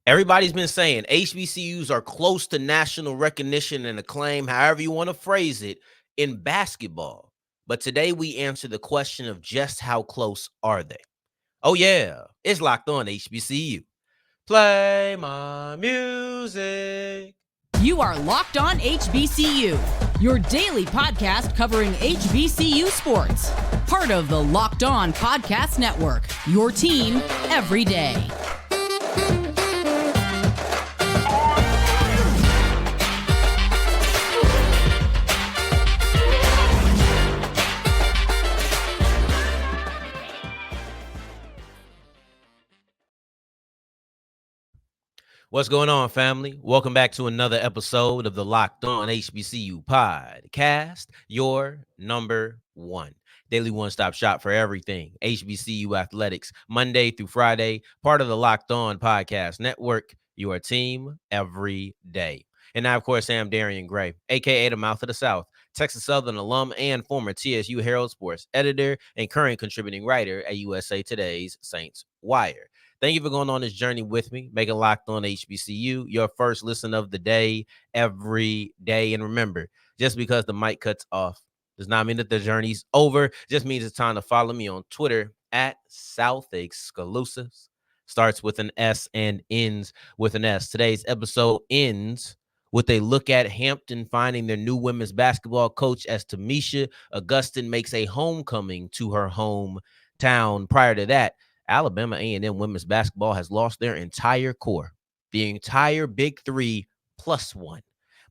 Everybody's been saying HBCUs are close to national recognition and acclaim, however you want to phrase it, in basketball. But today we answer the question of just how close are they? Oh, yeah, it's locked on HBCU. Play my music. You are Locked On HBCU, your daily podcast covering HBCU sports. Part of the Locked On Podcast Network, your team every day. What's going on, family? Welcome back to another episode of the Locked On HBCU podcast, your number one daily one-stop shop for everything HBCU athletics, Monday through Friday, part of the Locked On Podcast Network, your team every day. And now, of course, Sam Darian Gray, a.k.a. the Mouth of the South, Texas Southern alum and former TSU Herald Sports editor and current contributing writer at USA Today's Saints Wire. Thank you for going on this journey with me, making Locked On HBCU your first listen of the day, every day. And remember, just because the mic cuts off does not mean that the journey's over. Just means it's time to follow me on Twitter at South Exclusives. Starts with an S and ends with an S. Today's episode ends with a look at Hampton finding their new women's basketball coach as Tamisha Augustin makes a homecoming to her hometown. Prior to that, Alabama A&M women's basketball has lost their entire core, the entire Big Three plus one.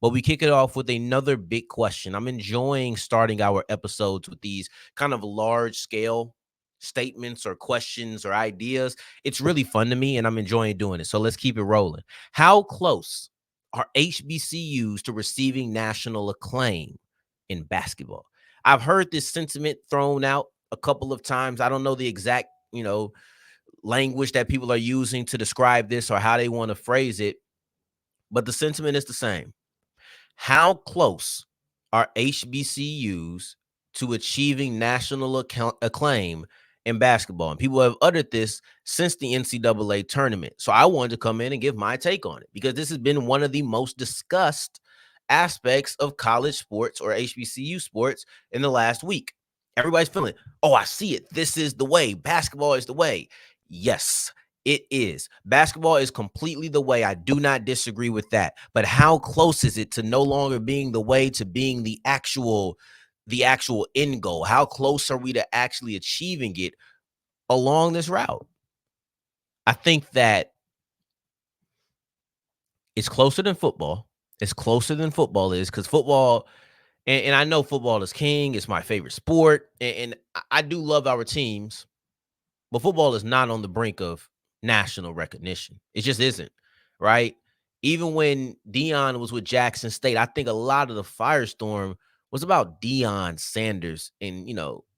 But we kick it off with another big question. I'm enjoying starting our episodes with these kind of large-scale statements or questions or ideas. It's really fun to me, and I'm enjoying doing it. So let's keep it rolling. How close are HBCUs to receiving national acclaim in basketball? I've heard this sentiment thrown out a couple of times. I don't know the exact language that people are using to describe this or how they want to phrase it, but the sentiment is the same. How close are HBCUs to achieving national acclaim in basketball? And people have uttered this since the NCAA tournament. So I wanted to come in and give my take on it because this has been one of the most discussed aspects of college sports or HBCU sports in the last week. Everybody's feeling, oh, I see it. This is the way. Basketball is the way. Yes, it is. Basketball is completely the way. I do not disagree with that. But how close is it to no longer being the way to being the actual end goal? How close are we to actually achieving it along this route? I think that it's closer than football. It's closer than football is because football, and I know football is king. It's my favorite sport. And I do love our teams. But football is not on the brink of national recognition. It just isn't, right? Even when Deion was with Jackson State, I think a lot of the firestorm was about Deion Sanders and,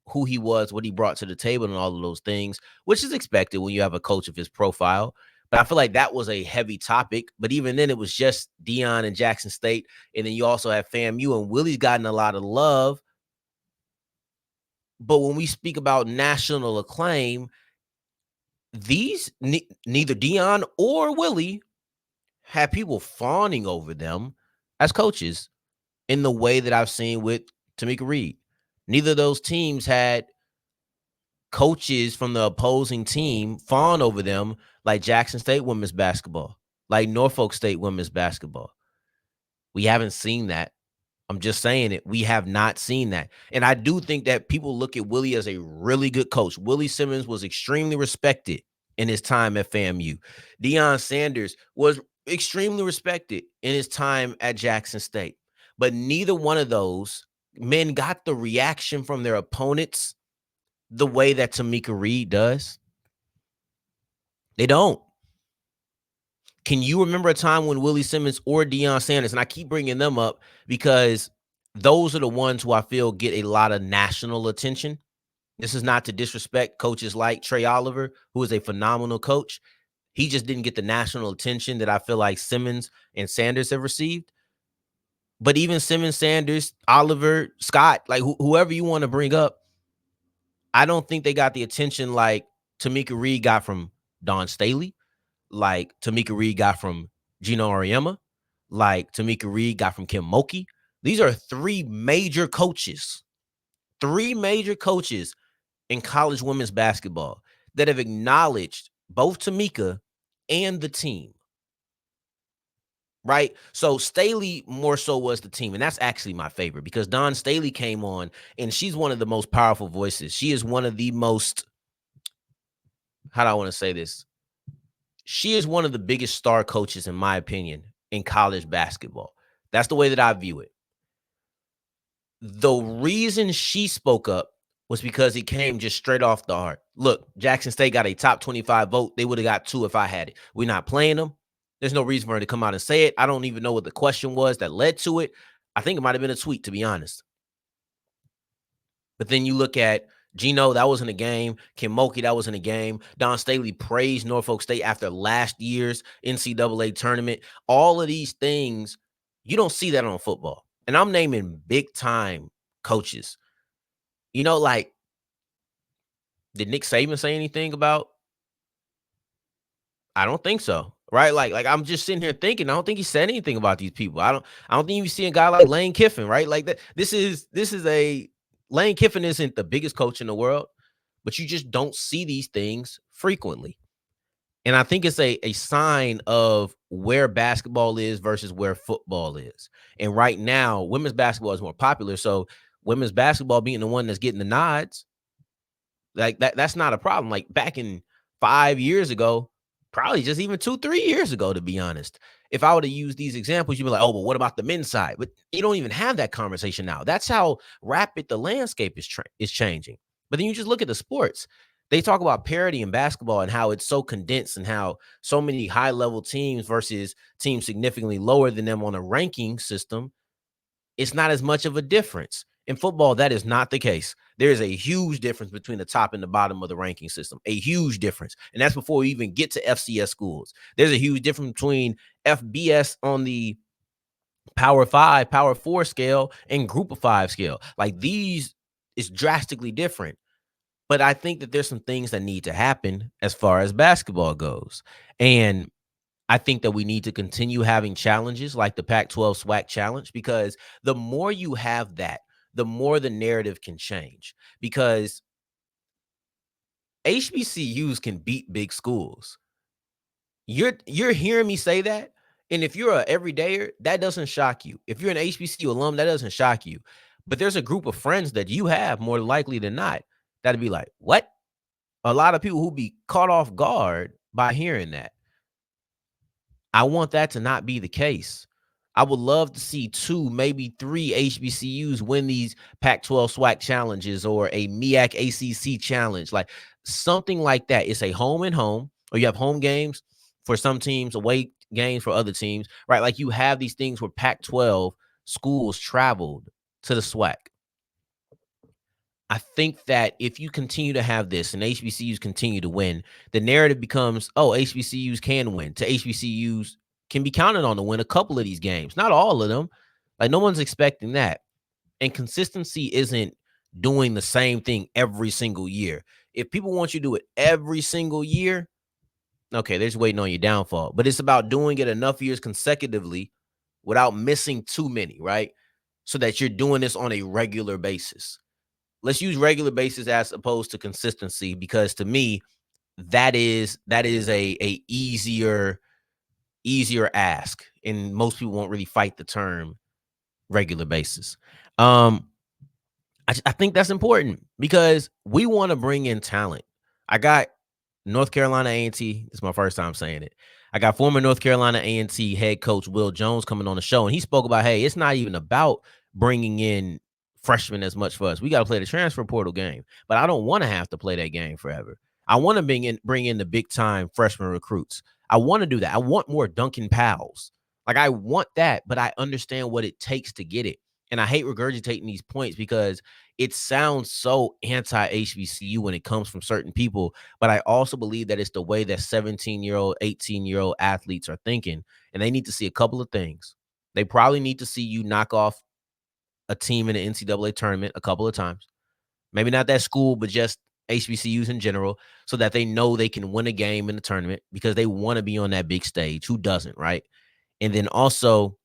who he was, what he brought to the table and all of those things, which is expected when you have a coach of his profile. But I feel like that was a heavy topic. But even then, it was just Deion and Jackson State. And then you also have FAMU, and Willie's gotten a lot of love. But when we speak about national acclaim, neither Deion or Willie had people fawning over them as coaches in the way that I've seen with Tamika Reed. Neither of those teams had coaches from the opposing team fawn over them like Jackson State women's basketball, like Norfolk State women's basketball. We haven't seen that. I'm just saying it. We have not seen that. And I do think that people look at Willie as a really good coach. Willie Simmons was extremely respected in his time at FAMU. Deion Sanders was extremely respected in his time at Jackson State. But neither one of those men got the reaction from their opponents the way that Tamika Reed does. They don't. Can you remember a time when Willie Simmons or Deion Sanders, and I keep bringing them up because those are the ones who I feel get a lot of national attention. This is not to disrespect coaches like Trey Oliver, who is a phenomenal coach. He just didn't get the national attention that I feel like Simmons and Sanders have received. But even Simmons, Sanders, Oliver, Scott, like whoever you want to bring up, I don't think they got the attention like Tamika Reed got from Dawn Staley like Tamika Reed got from Gino Auriemma, like Tamika Reed got from Kim Mulkey. These are three major coaches in college women's basketball that have acknowledged both Tamika and the team. Right. So Staley more so was the team. And that's actually my favorite because Dawn Staley came on and she's one of the most powerful voices. She is one of the most, how do I want to say this? She is one of the biggest star coaches, in my opinion, in college basketball. That's the way that I view it. The reason she spoke up was because it came just straight off the heart. Look, Jackson State got a top 25 vote. They would have got 2 if I had it. We're not playing them. There's no reason for her to come out and say it. I don't even know what the question was that led to it. I think it might have been a tweet, to be honest. But then you look at Gino, that was in a game. Kim Mulkey, that was in a game. Don Staley praised Norfolk State after last year's NCAA tournament. All of these things, you don't see that on football. And I'm naming big time coaches. You know, like, did Nick Saban say anything about? I don't think so. Right? Like I'm just sitting here thinking, I don't think he said anything about these people. I don't think you see a guy like Lane Kiffin, right? Like that. This is a Lane Kiffin isn't the biggest coach in the world, but you just don't see these things frequently. And I think it's a sign of where basketball is versus where football is. And right now, women's basketball is more popular. So women's basketball being the one that's getting the nods, like that's not a problem. Like back in 5 years ago, probably just even 2-3 years ago, to be honest. If I were to use these examples, you'd be like, oh, but what about the men's side? But you don't even have that conversation now. That's how rapid the landscape is changing. But then you just look at the sports. They talk about parity in basketball and how it's so condensed and how so many high-level teams versus teams significantly lower than them on a ranking system. It's not as much of a difference. In football, that is not the case. There is a huge difference between the top and the bottom of the ranking system, a huge difference. And that's before we even get to FCS schools. There's a huge difference between FBS on the Power 5, Power 4 scale and Group of 5 scale. Like these is drastically different. But I think that there's some things that need to happen as far as basketball goes. And I think that we need to continue having challenges like the Pac-12 SWAC challenge, because the more you have that, the more the narrative can change, because HBCUs can beat big schools. You're hearing me say that. And if you're a everydayer, that doesn't shock you. If you're an HBCU alum, that doesn't shock you. But there's a group of friends that you have more likely than not that'd be like, what? A lot of people who be caught off guard by hearing that. I want that to not be the case. I would love to see 2, maybe 3 HBCUs win these Pac-12 SWAC challenges or a MEAC ACC challenge, like something like that. It's a home and home, or you have home games for some teams, away games for other teams, right? Like you have these things where Pac-12 schools traveled to the SWAC. I think that if you continue to have this and HBCUs continue to win, the narrative becomes, oh, HBCUs can win. To HBCUs can be counted on to win a couple of these games, not all of them. Like no one's expecting that. And consistency isn't doing the same thing every single year. If people want you to do it every single year, okay, they're just waiting on your downfall. But it's about doing it enough years consecutively without missing too many, right? So that you're doing this on a regular basis. Let's use regular basis as opposed to consistency, because to me, that is a easier ask, and most people won't really fight the term regular basis. I think that's important because we want to bring in talent. I got North Carolina A&T. It's my first time saying it. I got former North Carolina A&T head coach Will Jones coming on the show, and he spoke about, hey, it's not even about bringing in freshmen as much for us. We got to play the transfer portal game, but I don't want to have to play that game forever. I want to bring in the big time freshman recruits. I want to do that. I want more Duncan Powells. Like I want that, but I understand what it takes to get it. And I hate regurgitating these points because it sounds so anti-HBCU when it comes from certain people. But I also believe that it's the way that 17-year-old, 18-year-old athletes are thinking. And they need to see a couple of things. They probably need to see you knock off a team in the NCAA tournament a couple of times. Maybe not that school, but just HBCUs in general, so that they know they can win a game in the tournament because they want to be on that big stage. Who doesn't, right? And then also,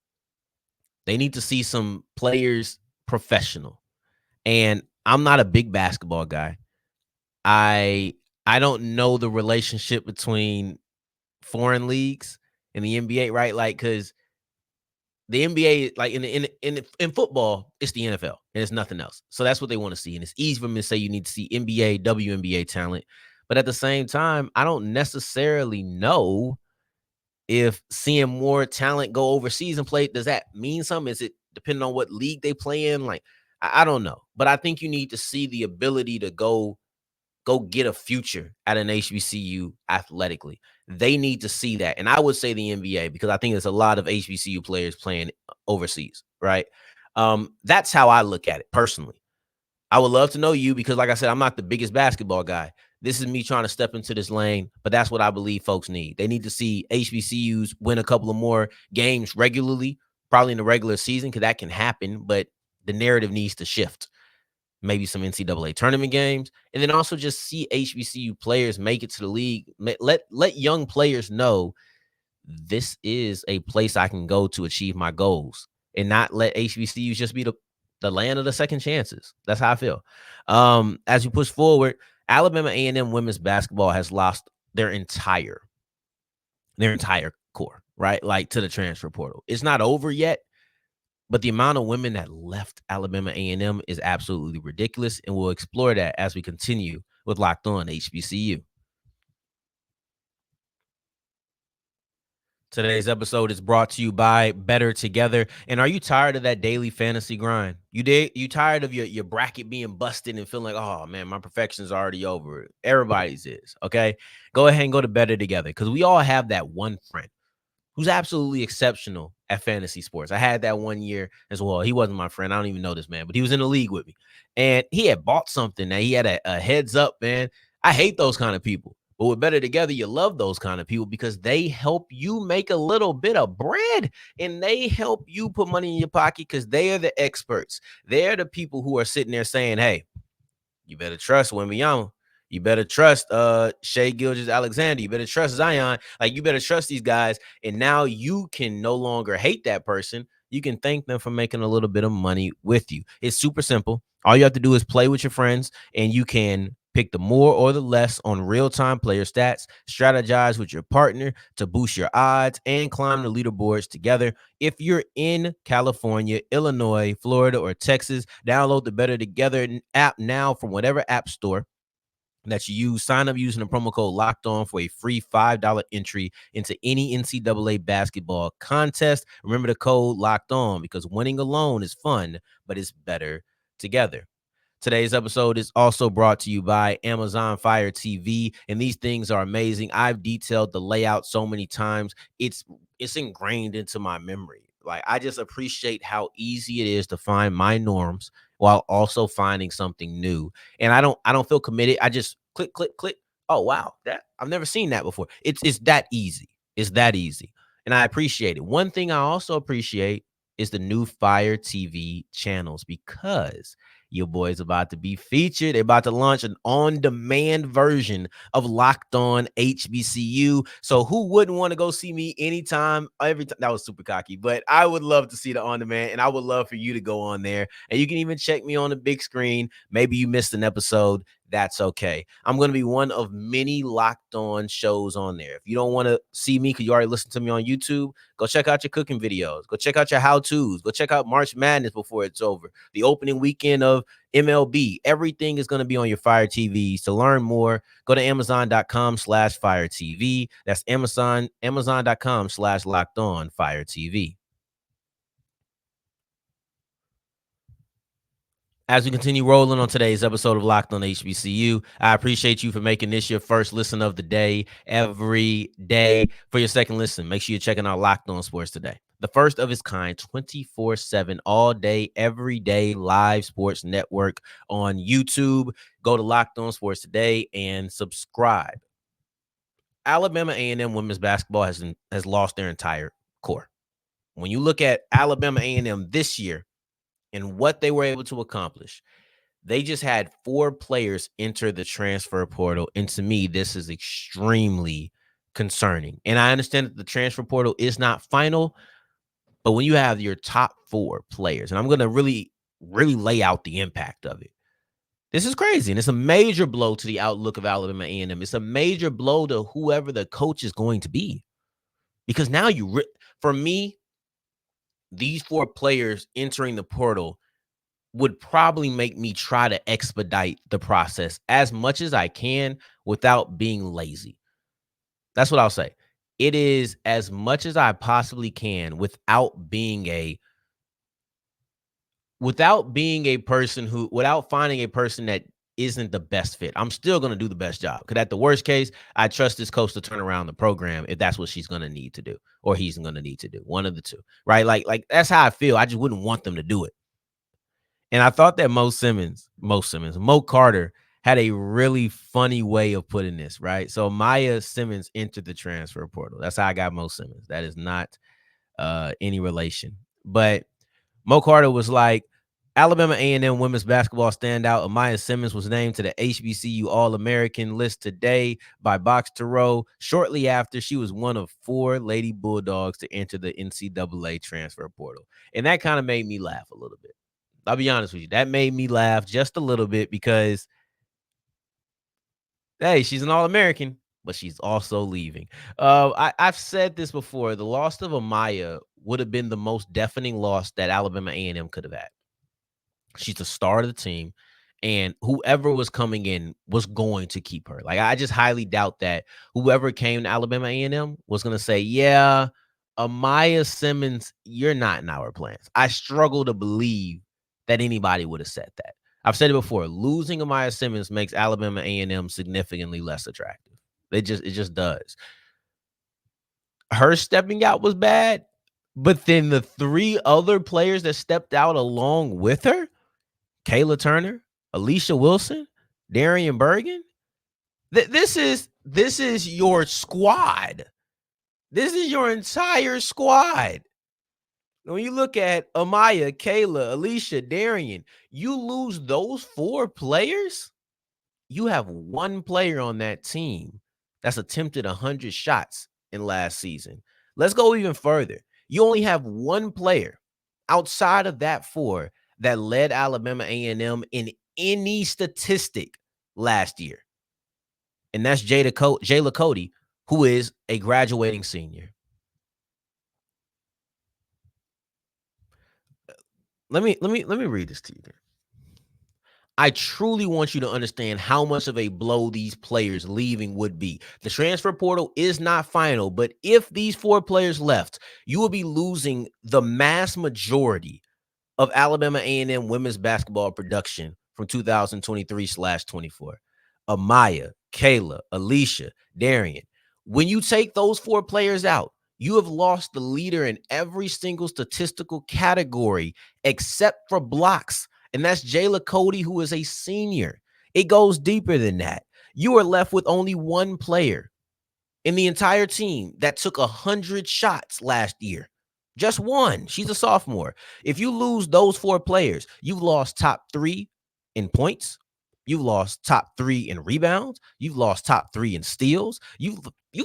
they need to see some players professional. And I'm not a big basketball guy. I I don't know the relationship between foreign leagues and the NBA, right? Like, because the NBA, like in football, it's the NFL and it's nothing else. So that's what they want to see. And it's easy for them to say you need to see NBA, WNBA talent. But at the same time, I don't necessarily know if seeing more talent go overseas and play, does that mean something? Is it depending on what league they play in? Like, I don't know. But I think you need to see the ability to go get a future at an HBCU athletically. They need to see that. And I would say the NBA because I think there's a lot of HBCU players playing overseas, right? That's how I look at it personally. I would love to know you because, like I said, I'm not the biggest basketball guy. This is me trying to step into this lane, but that's what I believe folks need. They need to see HBCUs win a couple of more games regularly, probably in the regular season, because that can happen, but the narrative needs to shift. Maybe some NCAA tournament games, and then also just see HBCU players make it to the league. Let young players know this is a place I can go to achieve my goals, and not let HBCUs just be the land of the second chances. That's how I feel. As we push forward, Alabama A&M women's basketball has lost their entire core, right? Like to the transfer portal. It's not over yet, but the amount of women that left Alabama A&M is absolutely ridiculous, and we'll explore that as we continue with Locked On HBCU. Today's episode is brought to you by Bettor Together. And are you tired of that daily fantasy grind? You tired of your bracket being busted and feeling like, oh man, my perfection's already over. Everybody's is. Okay. Go ahead and go to Bettor Together because we all have that one friend who's absolutely exceptional at fantasy sports. I had that one year as well. He wasn't my friend. I don't even know this man, but he was in the league with me. And he had bought something that he had a heads up, man. I hate those kind of people. But with Bettor Together, you love those kind of people because they help you make a little bit of bread and they help you put money in your pocket because they are the experts. They're the people who are sitting there saying, hey, you better trust Wembanyama. You better trust Shea Gilgeous-Alexander. You better trust Zion. Like, you better trust these guys. And now you can no longer hate that person. You can thank them for making a little bit of money with you. It's super simple. All you have to do is play with your friends, and you can pick the more or the less on real-time player stats, strategize with your partner to boost your odds, and climb the leaderboards together. If you're in California, Illinois, Florida, or Texas, download the Bettor Together app now from whatever app store that you use. Sign up using the promo code Locked On for a free $5 entry into any NCAA basketball contest. Remember the code Locked On because winning alone is fun, but it's better together. Today's episode is also brought to you by Amazon Fire TV, and these things are amazing. I've detailed the layout so many times. It's ingrained into my memory. Like, I just appreciate how easy it is to find my norms while also finding something new. And I don't feel committed. I just click, click, click. Oh wow, that I've never seen that before. It's that easy. It's that easy. And I appreciate it. One thing I also appreciate is the new Fire TV channels because your boy's about to be featured. They're about to launch an on-demand version of Locked On HBCU. So who wouldn't want to go see me anytime, every time? That was super cocky, but I would love to see the on-demand, and I would love for you to go on there. And you can even check me on the big screen. Maybe you missed an episode. That's okay. I'm going to be one of many Locked On shows on there. If you don't want to see me because you already listened to me on YouTube, go check out your cooking videos. Go check out your how-tos. Go check out March Madness before it's over. The opening weekend of MLB. Everything is going to be on your Fire TVs. To learn more, go to Amazon.com/Fire TV. That's Amazon.com/Locked On Fire TV. As we continue rolling on today's episode of Locked On HBCU, I appreciate you for making this your first listen of the day every day. For your second listen, make sure you're checking out Locked On Sports Today, the first of its kind, 24/7, all day, every day, live sports network on YouTube. Go to Locked On Sports Today and subscribe. Alabama A&M women's basketball has lost their entire core. When you look at Alabama A&M this year and what they were able to accomplish, They just had 4 players enter the transfer portal. And to me, this is extremely concerning. And I understand that the transfer portal is not final, but when you have your top 4 players, and I'm going to really, really lay out the impact of it. This is crazy, and it's a major blow to the outlook of Alabama A&M. It's a major blow to whoever the coach is going to be, because now for me, these 4 players entering the portal would probably make me try to expedite the process as much as I can without being lazy. That's what I'll say. It is as much as I possibly can without finding a person that isn't the best fit. I'm still going to do the best job, because at the worst case, I trust this coach to turn around the program if that's what she's going to need to do, or he's going to need to do, one of the two, right? Like that's how I feel. I just wouldn't want them to do it. And I thought that Mo Carter had a really funny way of putting this, right? So Amiah Simmons entered the transfer portal. That's how I got Mo Simmons. That is not any relation. But Mo Carter was like, Alabama A&M women's basketball standout Amiah Simmons was named to the HBCU All-American list today by Box to Row, shortly after she was one of 4 Lady Bulldogs to enter the NCAA transfer portal. And that kind of made me laugh a little bit. I'll be honest with you. That made me laugh just a little bit, because, hey, she's an All-American, but she's also leaving. I've said this before. The loss of Amiah would have been the most deafening loss that Alabama A&M could have had. She's the star of the team, and whoever was coming in was going to keep her. Like, I just highly doubt that whoever came to Alabama A&M was going to say, yeah, Amiah Simmons, you're not in our plans. I struggle to believe that anybody would have said that. I've said it before. Losing Amiah Simmons makes Alabama A&M significantly less attractive. It just does. Her stepping out was bad, but then the 3 other players that stepped out along with her, Kayla Turner, Alicia Wilson, Darian Bergen, this is your squad. This is your entire squad. When you look at Amiah, Kayla, Alicia, Darian, you lose those 4 players, you have 1 player on that team that's attempted 100 shots in last season. Let's go even further. You only have 1 player outside of that 4 that led Alabama A&M in any statistic last year. And that's Jayla Cody, who is a graduating senior. Let me read this to you. I truly want you to understand how much of a blow these players leaving would be. The transfer portal is not final, but if these 4 players left, you will be losing the mass majority of Alabama A&M women's basketball production from 2023/24. Amiah, Kayla, Alicia, Darian. When you take those 4 players out, you have lost the leader in every single statistical category except for blocks. And that's Jayla Cody, who is a senior. It goes deeper than that. You are left with only 1 player in the entire team that took 100 shots last year. Just 1. She's a sophomore. If you lose those 4 players, you've lost top 3 in points. You've lost top 3 in rebounds. You've lost top 3 in steals. You've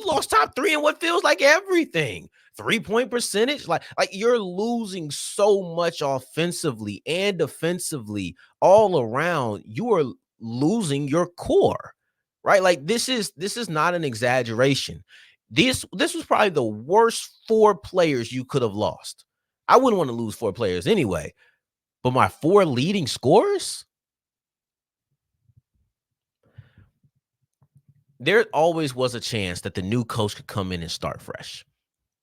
lost top 3 in what feels like everything. 3-point percentage. Like you're losing so much offensively and defensively all around. You are losing your core, right? Like this is not an exaggeration. This was probably the worst 4 players you could have lost. I wouldn't want to lose 4 players anyway, but my 4 leading scorers, there always was a chance that the new coach could come in and start fresh.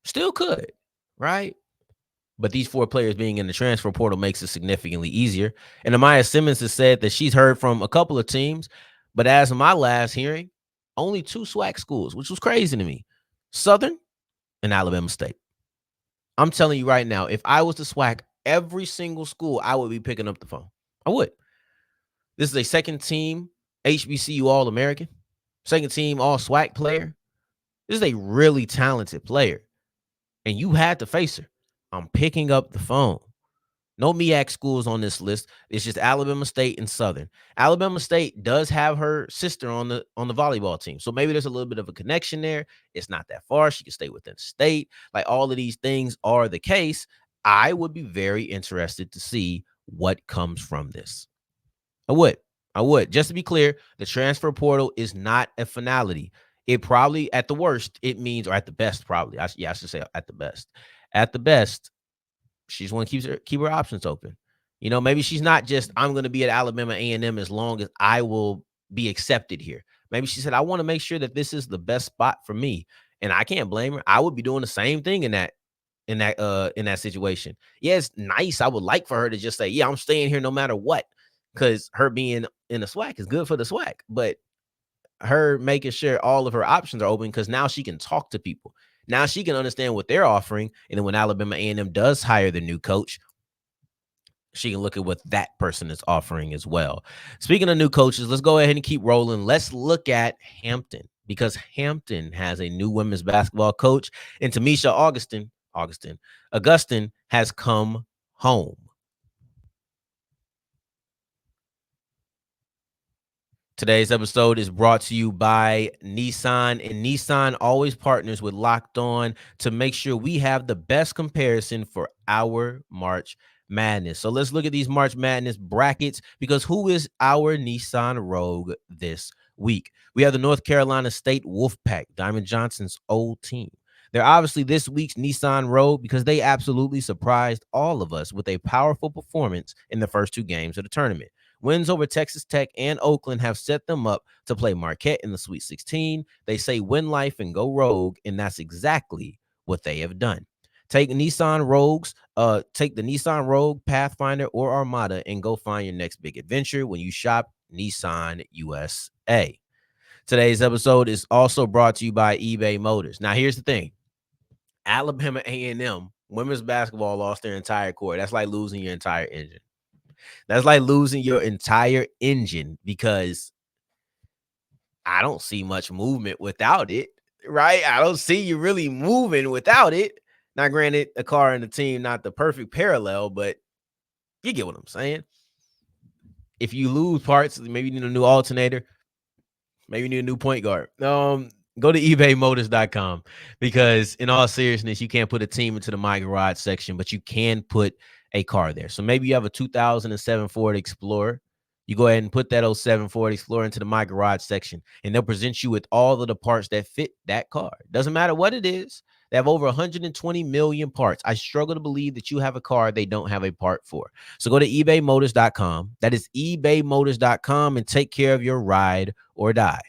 Still could, right? But these 4 players being in the transfer portal makes it significantly easier. And Amiah Simmons has said that she's heard from a couple of teams, but as of my last hearing, only 2 SWAC schools, which was crazy to me. Southern and Alabama State. I'm telling you right now, if I was to SWAC every single school, I would be picking up the phone. I would. This is a second team HBCU All-American, second team All-SWAC player. This is a really talented player, and you had to face her. I'm picking up the phone. No MEAC schools on this list. It's just Alabama State and Southern. Alabama State does have her sister on the volleyball team, so maybe there's a little bit of a connection there. It's not that far. She can stay within state. Like all of these things are the case. I would be very interested to see what comes from this. I would. I would. Just to be clear, the transfer portal is not a finality. It probably, at the worst, it means, or at the best, probably. I should say at the best. At the best, she just want to keep her options open. Maybe she's not just, I'm going to be at Alabama A&M as long as I will be accepted here. Maybe she said, I want to make sure that this is the best spot for me. And I can't blame her. I would be doing the same thing in that situation. Yeah, it's nice. I would like for her to just say, yeah, I'm staying here no matter what. Because her being in the SWAC is good for the SWAC. But her making sure all of her options are open, because now she can talk to people. Now she can understand what they're offering. And then when Alabama A&M does hire the new coach, she can look at what that person is offering as well. Speaking of new coaches, let's go ahead and keep rolling. Let's look at Hampton, because Hampton has a new women's basketball coach, and Tamisha Augustin has come home. Today's episode is brought to you by Nissan, and Nissan always partners with Locked On to make sure we have the best comparison for our March Madness. So let's look at these March Madness brackets, because who is our Nissan Rogue this week? We have the North Carolina State Wolfpack, Diamond Johnson's old team. They're obviously this week's Nissan Rogue because they absolutely surprised all of us with a powerful performance in the first two games of the tournament. Wins over Texas Tech and Oakland have set them up to play Marquette in the Sweet 16. They say win life and go rogue, and that's exactly what they have done. Take the Nissan Rogue, Pathfinder, or Armada and go find your next big adventure when you shop Nissan USA. Today's episode is also brought to you by eBay Motors. Now, here's the thing. Alabama A&M women's basketball lost their entire core. That's like losing your entire engine. That's like losing your entire engine, because I don't see much movement without it, right? I don't see you really moving without it. Now, granted, a car and a team, not the perfect parallel, but you get what I'm saying. If you lose parts, maybe you need a new alternator, maybe you need a new point guard. Go to ebaymotors.com, because in all seriousness, you can't put a team into the My Garage section, but you can put a car there. So maybe you have a 2007 Ford Explorer. You go ahead and put that 07 Ford Explorer into the My Garage section, and they'll present you with all of the parts that fit that car. Doesn't matter what it is. They have over 120 million parts. I struggle to believe that you have a car they don't have a part for. So go to ebaymotors.com. That is ebaymotors.com, and take care of your ride or die.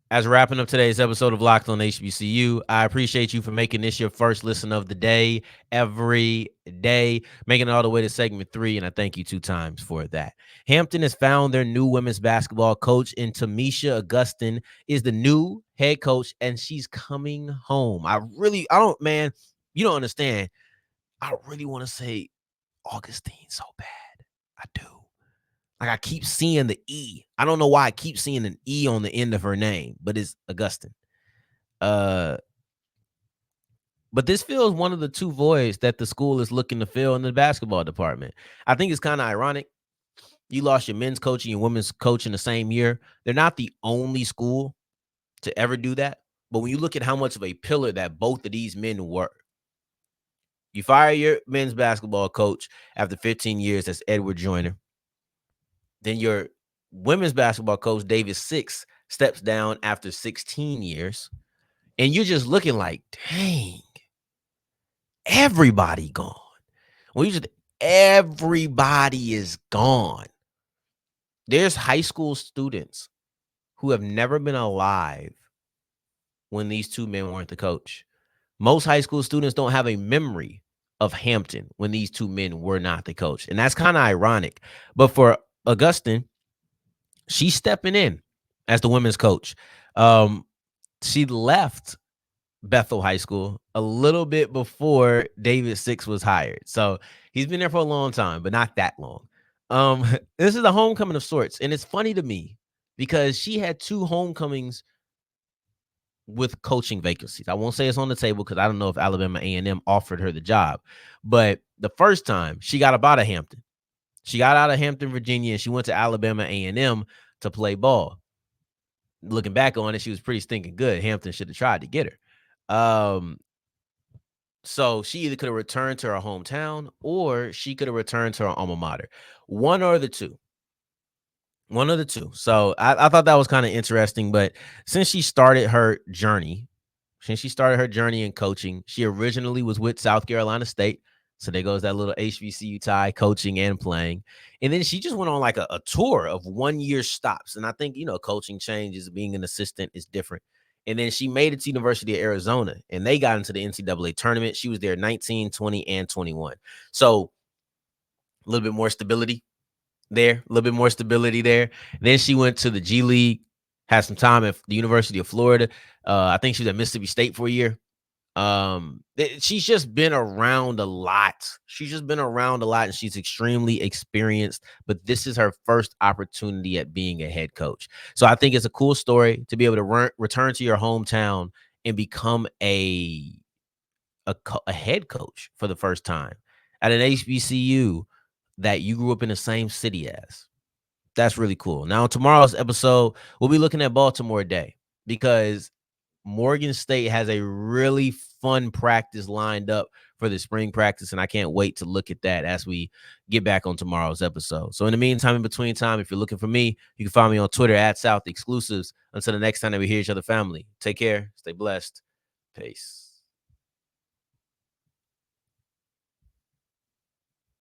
As wrapping up today's episode of Locked On HBCU, I appreciate you for making this your first listen of the day every day, making it all the way to segment 3, and I thank you 2 times for that. Hampton has found their new women's basketball coach, and Tamisha Augustin is the new head coach, and she's coming home. You don't understand. I really want to say Augustine so bad. I do. Like, I keep seeing the E. I don't know why I keep seeing an E on the end of her name, but it's Augustin. But this fills one of the 2 voids that the school is looking to fill in the basketball department. I think it's kind of ironic. You lost your men's coach and your women's coach in the same year. They're not the only school to ever do that. But when you look at how much of a pillar that both of these men were, you fire your men's basketball coach after 15 years. That's Edward Joyner. Then your women's basketball coach, David Six, steps down after 16 years. And you're just looking like, dang, everybody gone. Everybody is gone. There's high school students who have never been alive when these 2 men weren't the coach. Most high school students don't have a memory of Hampton when these 2 men were not the coach. And that's kind of ironic. But for Augustin, she's stepping in as the women's coach. She left Bethel High School a little bit before David Six was hired. So he's been there for a long time, but not that long. This is a homecoming of sorts. And it's funny to me because she had 2 homecomings with coaching vacancies. I won't say it's on the table because I don't know if Alabama A&M offered her the job. But the first time she got up out of Hampton, she got out of Hampton, Virginia, and she went to Alabama A&M to play ball. Looking back on it, she was pretty stinking good. Hampton should have tried to get her. So she either could have returned to her hometown or she could have returned to her alma mater. One or the two. One of the two. So I thought that was kind of interesting. But since she started her journey, in coaching, she originally was with South Carolina State. So there goes that little HBCU tie, coaching and playing. And then she just went on like a tour of 1 year stops. And I think, coaching changes, being an assistant is different. And then she made it to University of Arizona and they got into the NCAA tournament. She was there 19, 20, and 21. So a little bit more stability there, a little bit more stability there. Then she went to the G League, had some time at the University of Florida. I think she was at Mississippi State for a year. She's just been around a lot. And she's extremely experienced, but this is her first opportunity at being a head coach. So I think it's a cool story to be able to return to your hometown and become a head coach for the first time at an HBCU that you grew up in the same city as. That's really cool. Now, tomorrow's episode, we'll be looking at Baltimore Day because Morgan State has a really fun practice lined up for the spring practice, and I can't wait to look at that as we get back on tomorrow's episode. So in the meantime, in between time, if you're looking for me, you can find me on Twitter at South Exclusives. Until the next time that we hear each other, family, take care, stay blessed, peace.